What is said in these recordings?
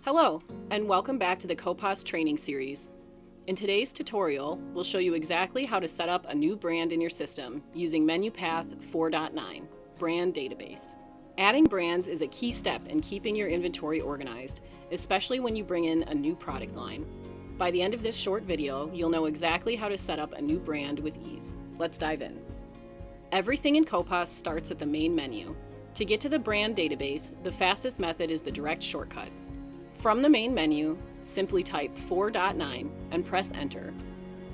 Hello, and welcome back to the CoPOS training series. In today's tutorial, we'll show you exactly how to set up a new brand in your system using menu path 4.9, Brand Database. Adding brands is a key step in keeping your inventory organized, especially when you bring in a new product line. By the end of this short video, you'll know exactly how to set up a new brand with ease. Let's dive in. Everything in CoPOS starts at the main menu. To get to the brand database, the fastest method is the direct shortcut. From the main menu, simply type 4.9 and press enter.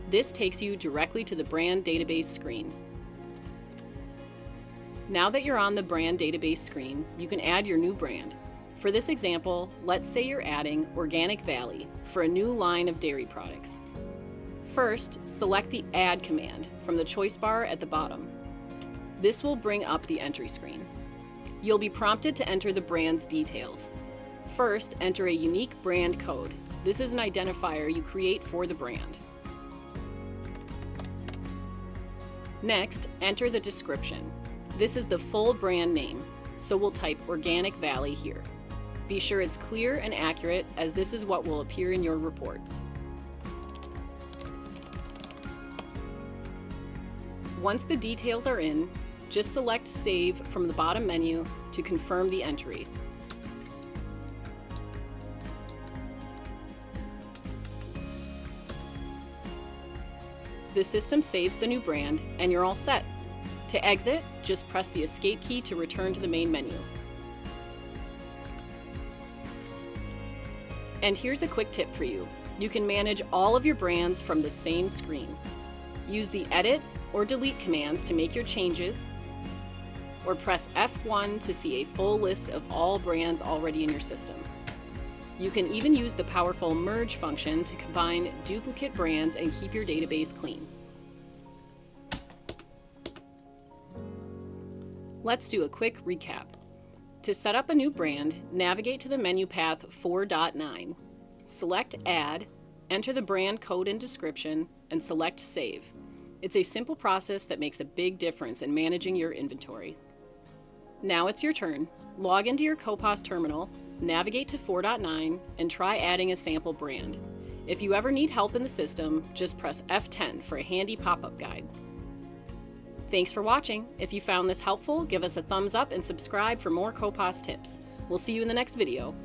This takes you directly to the brand database screen. Now that you're on the brand database screen, you can add your new brand. For this example, let's say you're adding Organic Valley for a new line of dairy products. First, select the Add command from the choice bar at the bottom. This will bring up the entry screen. You'll be prompted to enter the brand's details. First, enter a unique brand code. This is an identifier you create for the brand. Next, enter the description. This is the full brand name, so we'll type Organic Valley here. Be sure it's clear and accurate, as this is what will appear in your reports. Once the details are in, just select Save from the bottom menu to confirm the entry. The system saves the new brand, and you're all set. To exit, just press the Escape key to return to the main menu. And here's a quick tip for you. You can manage all of your brands from the same screen. Use the Edit or Delete commands to make your changes, or press F1 to see a full list of all brands already in your system. You can even use the powerful Merge function to combine duplicate brands and keep your database clean. Let's do a quick recap. To set up a new brand, navigate to the menu path 4.9. Select Add, enter the brand code and description, and select Save. It's a simple process that makes a big difference in managing your inventory. Now it's your turn. Log into your CoPOS terminal, navigate to 4.9, and try adding a sample brand. If you ever need help in the system, just press F10 for a handy pop-up guide. Thanks for watching. If you found this helpful, give us a thumbs up and subscribe for more CoPOS tips. We'll see you in the next video.